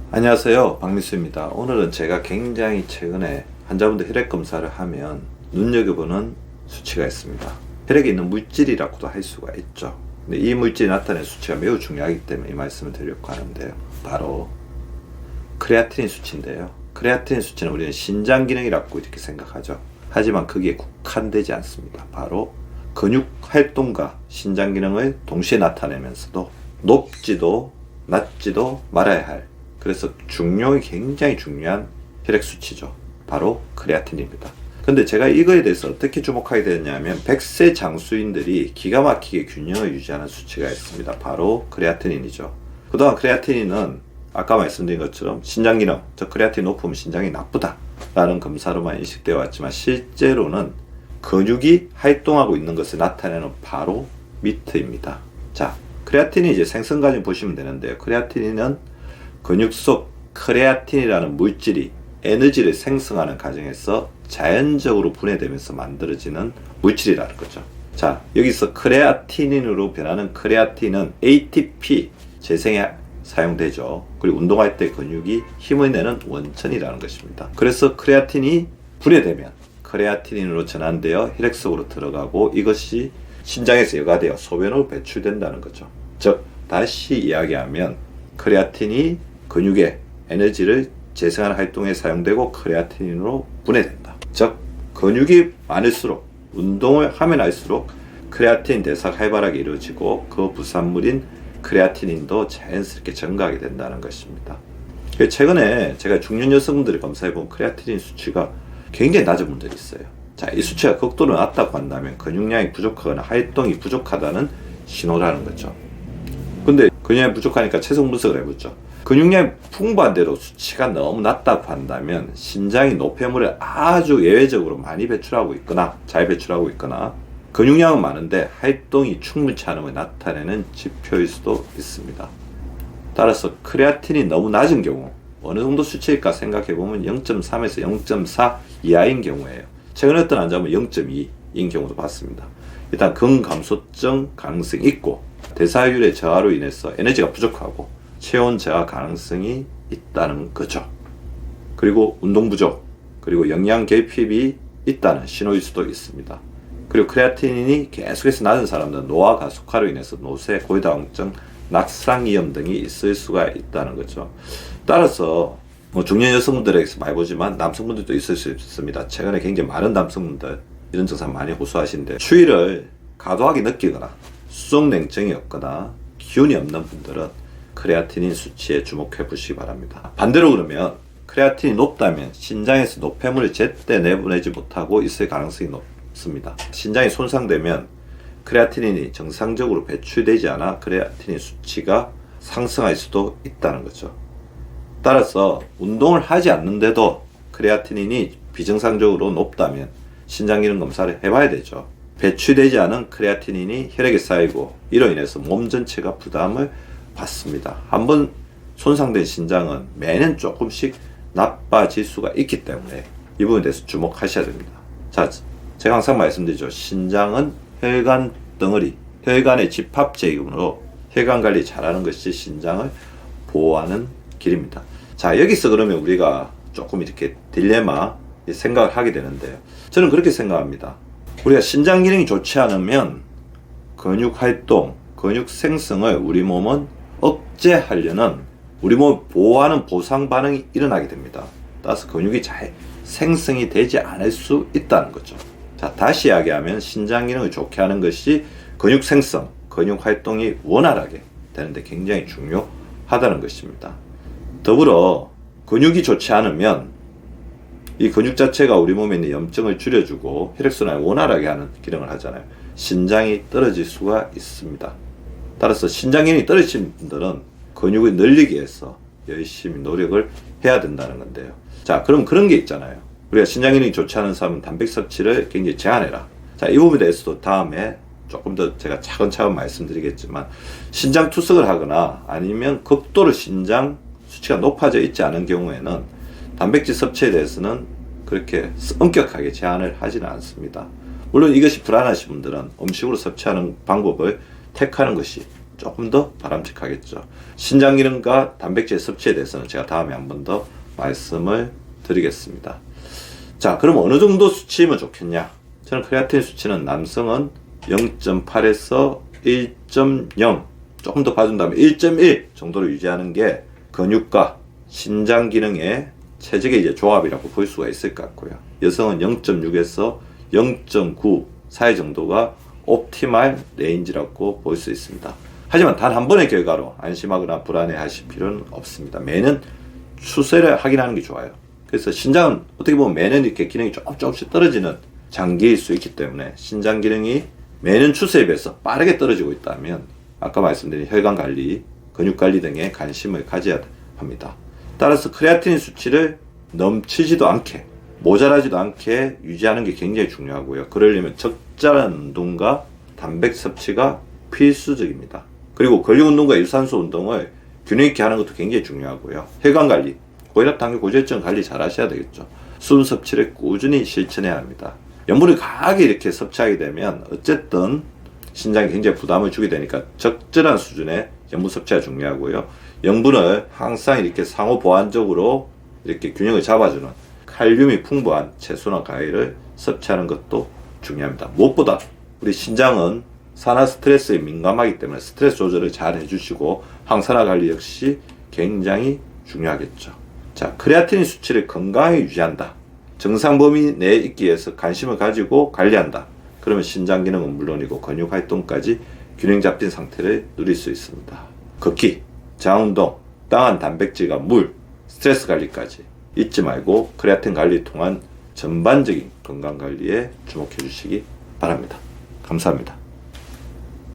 안녕하세요, 박미수입니다. 오늘은 제가 굉장히 최근에 환자분들 혈액 검사를 하면 눈여겨보는 수치가 있습니다. 혈액에 있는 물질이라고도 할 수가 있죠. 근데 이 물질이 나타내는 수치가 매우 중요하기 때문에 이 말씀을 드리려고 하는데요. 바로 크레아틴인 수치인데요. 크레아틴인 수치는 우리는 신장 기능이라고 이렇게 생각하죠. 하지만 그게 국한되지 않습니다. 바로 근육 활동과 신장 기능을 동시에 나타내면서도 높지도 낮지도 말아야 할, 그래서 굉장히 중요한 혈액 수치죠. 바로 크레아틴입니다. 근데 제가 이거에 대해서 어떻게 주목하게 되었냐면 100세 장수인들이 기가 막히게 균형을 유지하는 수치가 있습니다. 바로 크레아틴인이죠. 그동안 크레아틴인은 아까 말씀드린 것처럼 신장 기능, 저 크레아틴 높으면 신장이 나쁘다 라는 검사로만 인식되어 왔지만 실제로는 근육이 활동하고 있는 것을 나타내는 바로 미트입니다. 자, 크레아틴이 이제 생성과정 보시면 되는데요. 크레아틴은 근육 속 크레아틴이라는 물질이 에너지를 생성하는 과정에서 자연적으로 분해되면서 만들어지는 물질이라는 거죠. 자, 여기서 크레아티닌으로 변하는 크레아틴은 ATP 재생에 사용되죠. 그리고 운동할 때 근육이 힘을 내는 원천이라는 것입니다. 그래서 크레아틴이 분해되면 크레아티닌으로 전환되어 혈액 속으로 들어가고 이것이 신장에서 여과되어 소변으로 배출된다는 거죠. 즉, 다시 이야기하면 크레아틴이 근육의 에너지를 재생하는 활동에 사용되고 크레아틴으로 분해된다. 즉, 근육이 많을수록 운동을 하면 할수록 크레아틴 대사가 활발하게 이루어지고 그 부산물인 크레아티닌도 자연스럽게 증가하게 된다는 것입니다. 최근에 제가 중년 여성분들을 검사해본 크레아티닌 수치가 굉장히 낮은 분들이 있어요. 자, 이 수치가 극도로 낮다고 한다면 근육량이 부족하거나 활동이 부족하다는 신호라는 거죠. 근데 근육량이 부족하니까 체성 분석을 해보죠. 근육량이 풍부한데도 수치가 너무 낮다고 한다면 신장이 노폐물을 아주 예외적으로 많이 배출하고 있거나 잘 배출하고 있거나 근육량은 많은데 활동이 충분치 않음을 나타내는 지표일 수도 있습니다. 따라서 크레아틴이 너무 낮은 경우 어느 정도 수치일까 생각해보면 0.3에서 0.4 이하인 경우에요. 최근에 어떤 환자분 0.2인 경우도 봤습니다. 일단 근감소증 가능성이 있고 대사율의 저하로 인해서 에너지가 부족하고 체온 저하 가능성이 있다는 거죠. 그리고 운동 부족, 그리고 영양 결핍이 있다는 신호일 수도 있습니다. 그리고 크레아티닌이 계속해서 낮은 사람들은 노화 가속화로 인해서 노쇠, 고지다공증, 낙상위험 등이 있을 수가 있다는 거죠. 따라서 중년 여성분들에게서 많이 보지만 남성분들도 있을 수 있습니다. 최근에 굉장히 많은 남성분들 이런 증상 많이 호소하시는데 추위를 과도하게 느끼거나 수족냉증이 없거나 기운이 없는 분들은 크레아티닌 수치에 주목해 보시기 바랍니다. 반대로 그러면 크레아틴이 높다면 신장에서 노폐물을 제때 내보내지 못하고 있을 가능성이 높습니다. 신장이 손상되면 크레아티닌이 정상적으로 배출되지 않아 크레아티닌 수치가 상승할 수도 있다는 거죠. 따라서 운동을 하지 않는데도 크레아티닌이 비정상적으로 높다면 신장기능 검사를 해봐야 되죠. 배출되지 않은 크레아티닌이 혈액에 쌓이고 이로 인해서 몸 전체가 부담을 받습니다. 한번 손상된 신장은 매년 조금씩 나빠질 수가 있기 때문에 이 부분에 대해서 주목하셔야 됩니다. 자, 제가 항상 말씀드리죠. 신장은 혈관 덩어리, 혈관의 집합체이므로 혈관 관리 잘하는 것이 신장을 보호하는 길입니다. 자, 여기서 그러면 우리가 조금 이렇게 딜레마 생각을 하게 되는데요. 저는 그렇게 생각합니다. 우리가 신장 기능이 좋지 않으면 근육 활동, 근육 생성을 우리 몸은 억제하려는 우리 몸을 보호하는 보상 반응이 일어나게 됩니다. 따라서 근육이 잘 생성이 되지 않을 수 있다는 거죠. 자, 다시 이야기하면 신장 기능을 좋게 하는 것이 근육 생성, 근육 활동이 원활하게 되는데 굉장히 중요하다는 것입니다. 더불어 근육이 좋지 않으면 이 근육 자체가 우리 몸에 있는 염증을 줄여주고 혈액순환을 원활하게 하는 기능을 하잖아요. 신장이 떨어질 수가 있습니다. 따라서 신장 기능이 떨어진 분들은 근육을 늘리기 위해서 열심히 노력을 해야 된다는 건데요. 자, 그럼 그런 게 있잖아요. 우리가 신장 기능이 좋지 않은 사람은 단백 섭취를 굉장히 제한해라. 자, 이 부분에 대해서도 다음에 조금 더 제가 차근차근 말씀드리겠지만 신장 투석을 하거나 아니면 극도로 신장 수치가 높아져 있지 않은 경우에는 단백질 섭취에 대해서는 그렇게 엄격하게 제한을 하지는 않습니다. 물론 이것이 불안하신 분들은 음식으로 섭취하는 방법을 택하는 것이 조금 더 바람직하겠죠. 신장 기능과 단백질 섭취에 대해서는 제가 다음에 한 번 더 말씀을 드리겠습니다. 자, 그럼 어느 정도 수치면 좋겠냐? 저는 크레아틴 수치는 남성은 0.8에서 1.0, 조금 더 봐준다면 1.1 정도로 유지하는 게 근육과 신장 기능의 최적의 이제 조합이라고 볼 수가 있을 것 같고요. 여성은 0.6에서 0.9 사이 정도가 옵티말 레인지라고 볼 수 있습니다. 하지만 단 한 번의 결과로 안심하거나 불안해하실 필요는 없습니다. 매년 추세를 확인하는 게 좋아요. 그래서 신장은 어떻게 보면 매년 이렇게 기능이 조금씩 떨어지는 장기일 수 있기 때문에 신장 기능이 매년 추세에 비해서 빠르게 떨어지고 있다면 아까 말씀드린 혈관 관리, 근육 관리 등에 관심을 가져야 합니다. 따라서 크레아틴 수치를 넘치지도 않게, 모자라지도 않게 유지하는 게 굉장히 중요하고요. 그러려면 적절한 운동과 단백 섭취가 필수적입니다. 그리고 근력 운동과 유산소 운동을 균형 있게 하는 것도 굉장히 중요하고요. 혈관 관리, 고혈압, 당뇨, 고지혈증 관리 잘 하셔야 되겠죠. 수분 섭취를 꾸준히 실천해야 합니다. 염분을 강하게 이렇게 섭취하게 되면 어쨌든 신장에 굉장히 부담을 주게 되니까 적절한 수준의 염분 섭취가 중요하고요. 염분을 항상 이렇게 상호 보완적으로 이렇게 균형을 잡아주는 칼륨이 풍부한 채소나 과일을 섭취하는 것도 중요합니다. 무엇보다 우리 신장은 산화 스트레스에 민감하기 때문에 스트레스 조절을 잘 해주시고 항산화 관리 역시 굉장히 중요하겠죠. 자, 크레아틴 수치를 건강하게 유지한다. 정상 범위 내에 있기 위해서 관심을 가지고 관리한다. 그러면 신장 기능은 물론이고 근육 활동까지 균형 잡힌 상태를 누릴 수 있습니다. 걷기, 장운동, 땅한 단백질과 물, 스트레스 관리까지 잊지 말고 크레아틴 관리를 통한 전반적인 건강 관리에 주목해 주시기 바랍니다. 감사합니다.